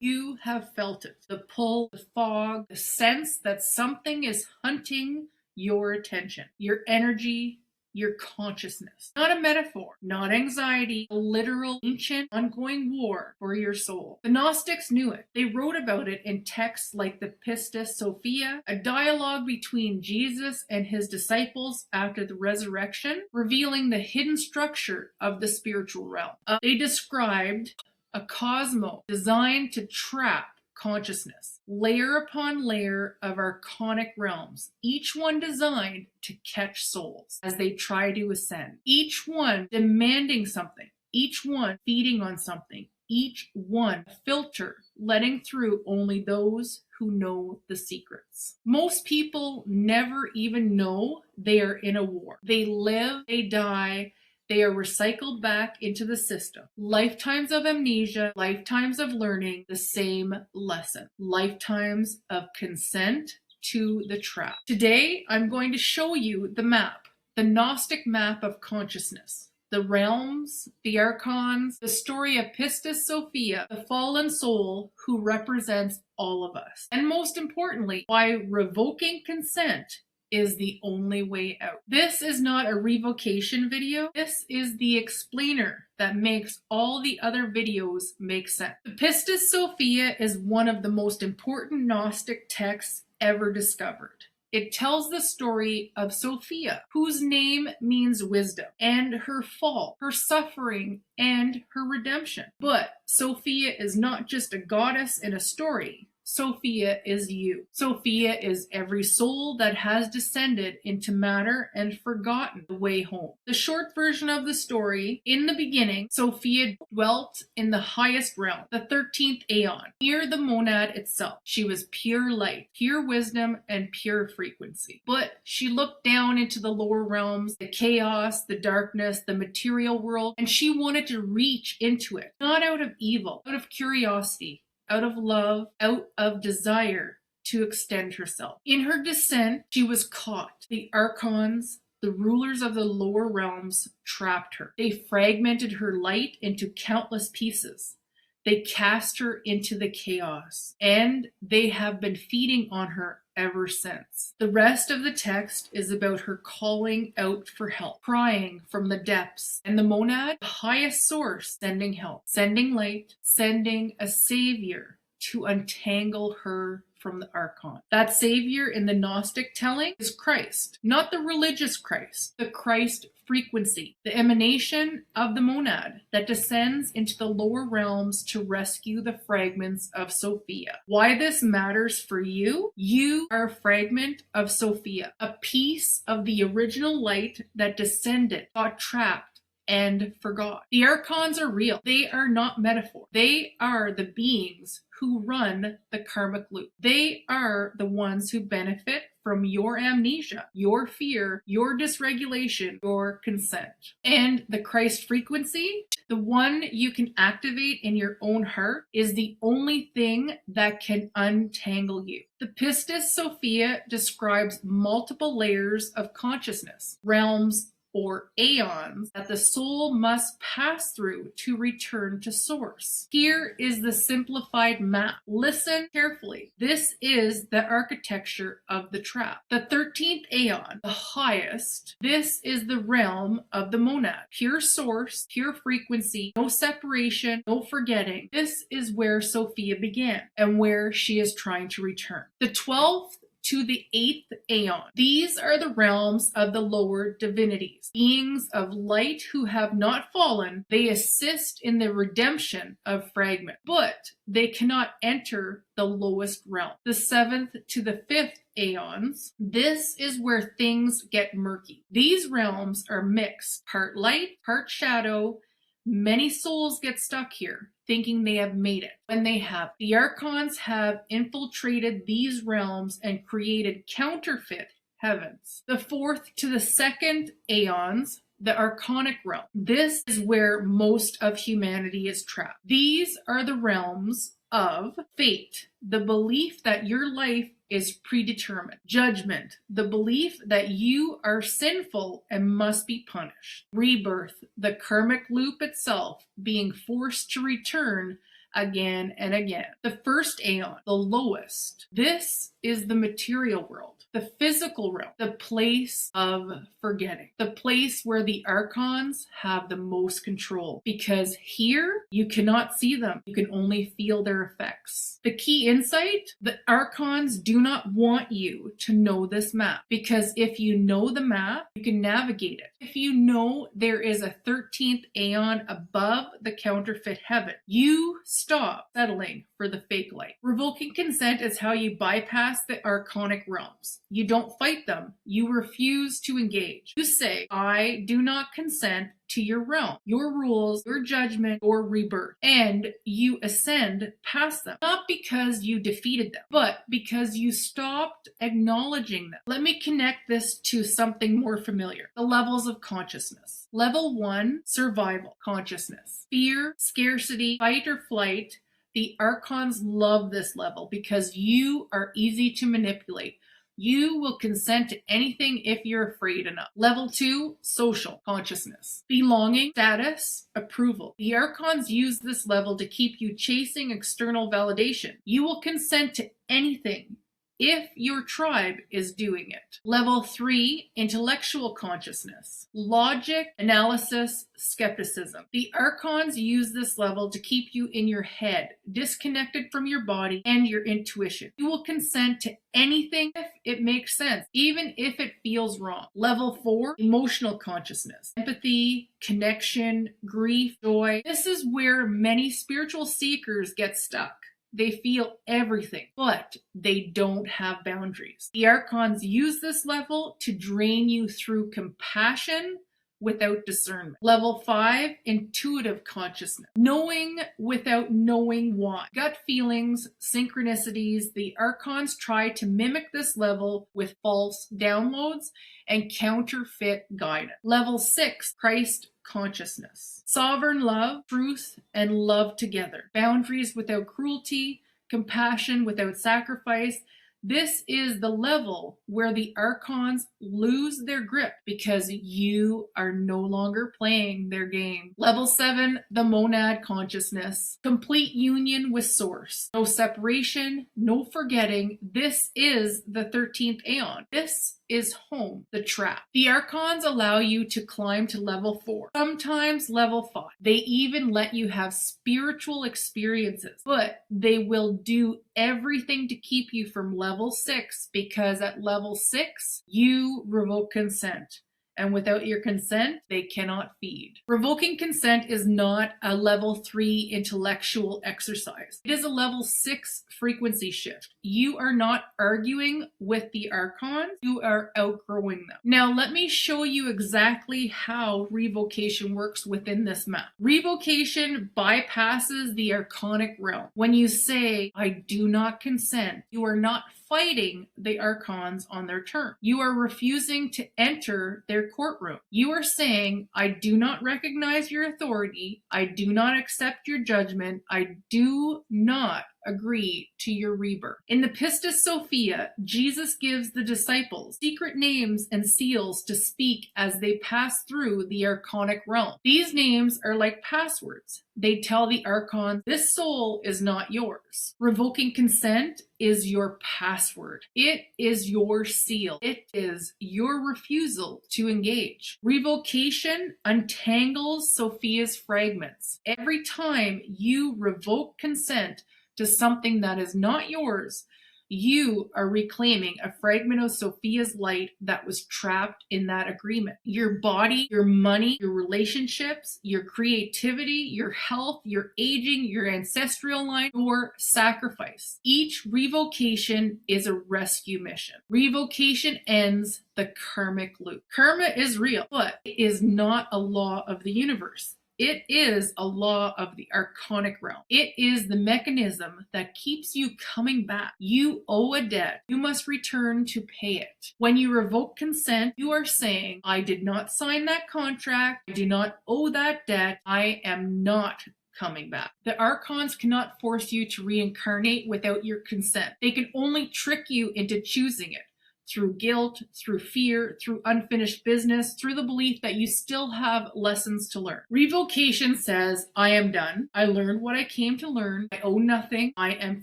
You have felt it. The pull, the fog, the sense that something is hunting your attention, your energy, your consciousness. Not a metaphor, not anxiety, a literal, ancient, ongoing war for your soul. The Gnostics knew it. They wrote about it in texts like the Pistis Sophia, a dialogue between Jesus and his disciples after the resurrection, revealing the hidden structure of the spiritual realm. They described a cosmos designed to trap consciousness, layer upon layer of archonic realms, each one designed to catch souls as they try to ascend, each one demanding something, each one feeding on something, each one a filter letting through only those who know the secrets. Most people never even know they are in a war. They live, they die, they are recycled back into the system. Lifetimes of amnesia, lifetimes of learning the same lesson. Lifetimes of consent to the trap. Today, I'm going to show you the map, the Gnostic map of consciousness. The realms, the Archons, the story of Pistis Sophia, the fallen soul who represents all of us. And most importantly, why revoking consent is the only way out. This is not a revocation video. This is the explainer that makes all the other videos make sense. The Pistis Sophia is one of the most important Gnostic texts ever discovered. It tells the story of Sophia, whose name means wisdom, and her fall, her suffering, and her redemption. But Sophia is not just a goddess in a story. Sophia is you. Sophia is every soul that has descended into matter and forgotten the way home. The short version of the story, in the beginning, Sophia dwelt in the highest realm, the 13th Aeon, near the monad itself. She was pure light, pure wisdom, and pure frequency. But she looked down into the lower realms, the chaos, the darkness, the material world, and she wanted to reach into it, not out of evil, out of curiosity, out of love, out of desire to extend herself. In her descent, she was caught. The Archons, the rulers of the lower realms, trapped her. They fragmented her light into countless pieces. They cast her into the chaos, and they have been feeding on her ever since. The rest of the text is about her calling out for help, crying from the depths, and the monad, the highest source, sending help, sending light, sending a savior to untangle her from the Archon. That savior in the Gnostic telling is Christ, not the religious Christ, the Christ frequency, the emanation of the monad that descends into the lower realms to rescue the fragments of Sophia. Why this matters for you? You are a fragment of Sophia, a piece of the original light that descended, got trapped, and forgot. The Archons are real. They are not metaphor. They are the beings who run the karmic loop. They are the ones who benefit from your amnesia, your fear, your dysregulation, your consent. And the Christ frequency, the one you can activate in your own heart, is the only thing that can untangle you. The Pistis Sophia describes multiple layers of consciousness, realms, or aeons that the soul must pass through to return to source. Here is the simplified map. Listen carefully. This is the architecture of the trap. The 13th Aeon, the highest, this is the realm of the monad. Pure source, pure frequency, no separation, no forgetting. This is where Sophia began and where she is trying to return. The 12th to the 8th Aeon. These are the realms of the lower divinities, beings of light who have not fallen. They assist in the redemption of fragment, but they cannot enter the lowest realm. The 7th to the 5th Aeons, this is where things get murky. These realms are mixed, part light, part shadow. Many souls get stuck here, thinking they have made it, when they have. The Archons have infiltrated these realms and created counterfeit heavens. The 4th to the 2nd Aeons, the Archonic realm. This is where most of humanity is trapped. These are the realms of fate, the belief that your life is predetermined. Judgment, the belief that you are sinful and must be punished. Rebirth, the karmic loop itself, being forced to return again and again. The first Aeon, the lowest. This is the material world, the physical realm, the place of forgetting, the place where the Archons have the most control. Because here, you cannot see them. You can only feel their effects. The key insight, the Archons do not want you to know this map. Because if you know the map, you can navigate it. If you know there is a 13th Aeon above the counterfeit heaven, you stop settling for the fake light. Revoking consent is how you bypass the archonic realms. You don't fight them. You refuse to engage. You say, I do not consent to your realm, your rules, your judgment, or rebirth. And you ascend past them. Not because you defeated them, but because you stopped acknowledging them. Let me connect this to something more familiar. The levels of consciousness. Level 1, survival consciousness. Fear, scarcity, fight or flight. The Archons love this level because you are easy to manipulate. You will consent to anything if you're afraid enough. Level 2, social consciousness. Belonging, status, approval. The Archons use this level to keep you chasing external validation. You will consent to anything if your tribe is doing it. Level 3, intellectual consciousness. Logic, analysis, skepticism. The Archons use this level to keep you in your head, disconnected from your body and your intuition. You will consent to anything if it makes sense, even if it feels wrong. Level 4, emotional consciousness. Empathy, connection, grief, joy. This is where many spiritual seekers get stuck. They feel everything, but they don't have boundaries. The Archons use this level to drain you through compassion without discernment. Level 5, intuitive consciousness. Knowing without knowing why. Gut feelings, synchronicities. The Archons try to mimic this level with false downloads and counterfeit guidance. Level 6, Christ consciousness. Sovereign love, truth, and love together. Boundaries without cruelty, compassion without sacrifice. This is the level where the Archons lose their grip because you are no longer playing their game. Level 7, the monad consciousness. Complete union with source. No separation, no forgetting. This is the 13th Aeon. This is home, the trap. The Archons allow you to climb to level 4, sometimes level 5. They even let you have spiritual experiences, but they will do everything to keep you from level 6 because at level 6, you revoke consent. And without your consent, they cannot feed. Revoking consent is not a level 3 intellectual exercise. It is a level 6 frequency shift. You are not arguing with the Archons, you are outgrowing them. Now let me show you exactly how revocation works within this map. Revocation bypasses the archonic realm. When you say, I do not consent, you are not fighting the Archons on their turn. You are refusing to enter their courtroom. You are saying, I do not recognize your authority. I do not accept your judgment. I do not agree to your rebirth. In the Pistis Sophia, Jesus gives the disciples secret names and seals to speak as they pass through the archonic realm. These names are like passwords. They tell the Archons, this soul is not yours. Revoking consent is your password. It is your seal. It is your refusal to engage. Revocation untangles Sophia's fragments. Every time you revoke consent to something that is not yours, you are reclaiming a fragment of Sophia's light that was trapped in that agreement. Your body, your money, your relationships, your creativity, your health, your aging, your ancestral line, your sacrifice. Each revocation is a rescue mission. Revocation ends the karmic loop. Karma is real, but it is not a law of the universe. It is a law of the archonic realm. It is the mechanism that keeps you coming back. You owe a debt. You must return to pay it. When you revoke consent, you are saying, I did not sign that contract. I do not owe that debt. I am not coming back. The Archons cannot force you to reincarnate without your consent. They can only trick you into choosing it through guilt, through fear, through unfinished business, through the belief that you still have lessons to learn. Revocation says, I am done. I learned what I came to learn. I owe nothing. I am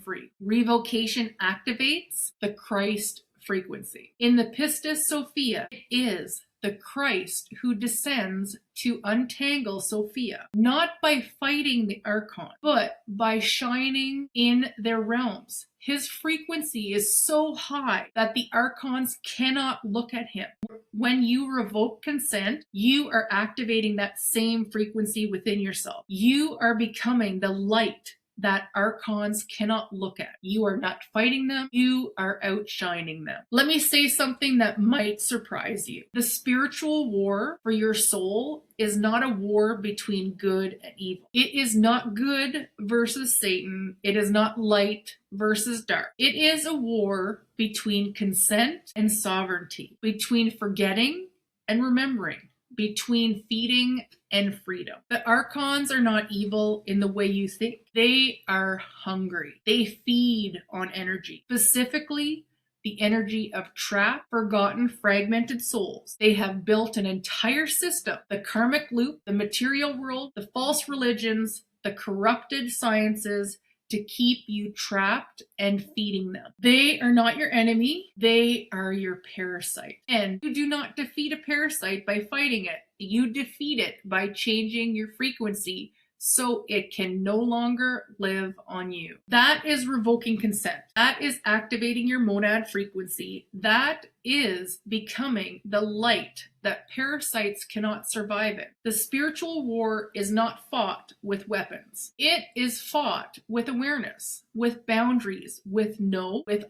free. Revocation activates the Christ frequency. In the Pistis Sophia, it is the Christ who descends to untangle Sophia, not by fighting the Archon, but by shining in their realms. His frequency is so high that the Archons cannot look at him. When you revoke consent, you are activating that same frequency within yourself. You are becoming the light that Archons cannot look at. You are not fighting them, you are outshining them. Let me say something that might surprise you. The spiritual war for your soul is not a war between good and evil. It is not good versus Satan. It is not light versus dark. It is a war between consent and sovereignty, between forgetting and remembering, between feeding and freedom. The Archons are not evil in the way you think. They are hungry. They feed on energy, specifically the energy of trapped, forgotten, fragmented souls. They have built an entire system, the karmic loop, the material world, the false religions, the corrupted sciences, to keep you trapped and feeding them. They are not your enemy. They are your parasite. And you do not defeat a parasite by fighting it. You defeat it by changing your frequency so it can no longer live on you. That is revoking consent. That is activating your monad frequency. That is becoming the light that parasites cannot survive in. The spiritual war is not fought with weapons. It is fought with awareness, with boundaries, with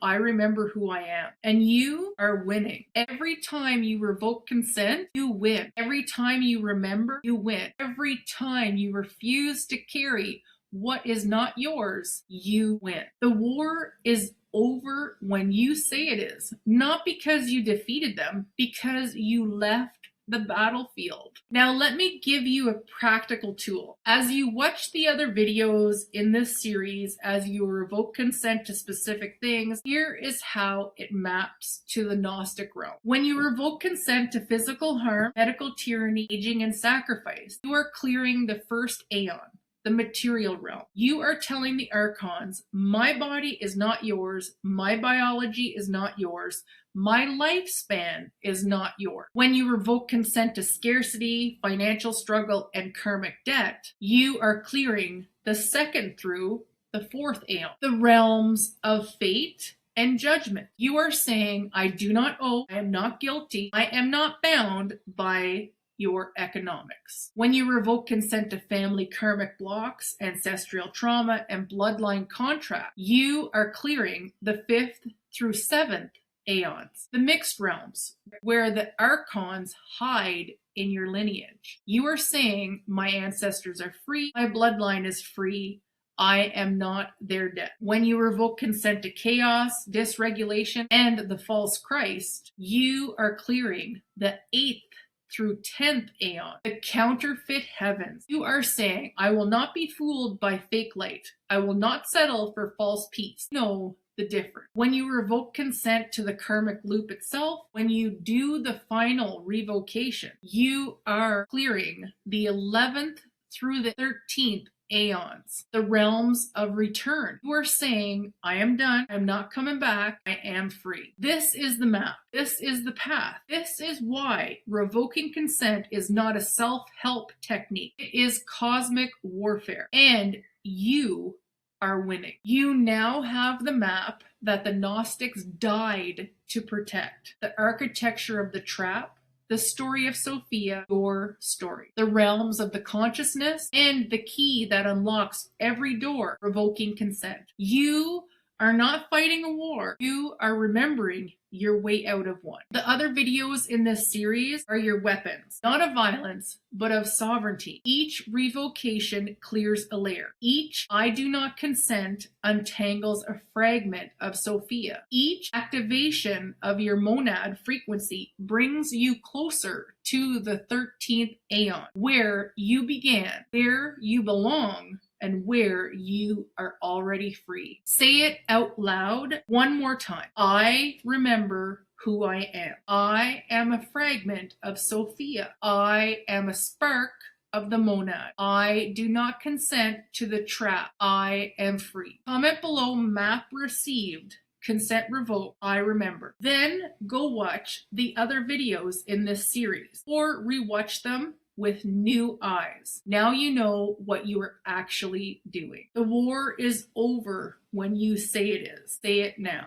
I remember who I am. And you are winning. Every time you revoke consent, you win. Every time you remember, you win. Every time you refuse to carry what is not yours, you win. The war is over when you say it is, not because you defeated them, because you left the battlefield. Now let me give you a practical tool. As you watch the other videos in this series, as you revoke consent to specific things, here is how it maps to the Gnostic realm. When you revoke consent to physical harm, medical tyranny, aging, and sacrifice, you are clearing the first Aeon, the material realm. You are telling the Archons, my body is not yours, my biology is not yours, my lifespan is not yours. When you revoke consent to scarcity, financial struggle, and karmic debt, you are clearing the second through the fourth Aeon, the realms of fate and judgment. You are saying, I do not owe, I am not guilty, I am not bound by your economics. When you revoke consent to family karmic blocks, ancestral trauma, and bloodline contract, you are clearing the fifth through seventh Aeons, the mixed realms, where the Archons hide in your lineage. You are saying, my ancestors are free, my bloodline is free, I am not their debt. When you revoke consent to chaos, dysregulation, and the false Christ, you are clearing the eighth through 10th Aeon, the counterfeit heavens. You are saying, I will not be fooled by fake light. I will not settle for false peace. Know the difference. When you revoke consent to the karmic loop itself, when you do the final revocation, you are clearing the 11th through the 13th Aeons, the realms of return. You are saying, I am done, I'm not coming back, I am free. This is the map. This is the path. This is why revoking consent is not a self-help technique. It is cosmic warfare. And you are winning. You now have the map that the Gnostics died to protect. The architecture of the trap, the story of Sophia, your story, the realms of the consciousness, and the key that unlocks every door, revoking consent. You are not fighting a war. You are remembering your way out of one. The other videos in this series are your weapons, not of violence, but of sovereignty. Each revocation clears a layer. Each I do not consent untangles a fragment of Sophia. Each activation of your monad frequency brings you closer to the 13th Aeon, where you began, where you belong, and where you are already free. Say it out loud one more time. I remember who I am. I am a fragment of Sophia. I am a spark of the monad. I do not consent to the trap. I am free. Comment below map received, consent revoked, I remember. Then go watch the other videos in this series or rewatch them with new eyes. Now you know what you are actually doing. The war is over when you say it is. Say it now.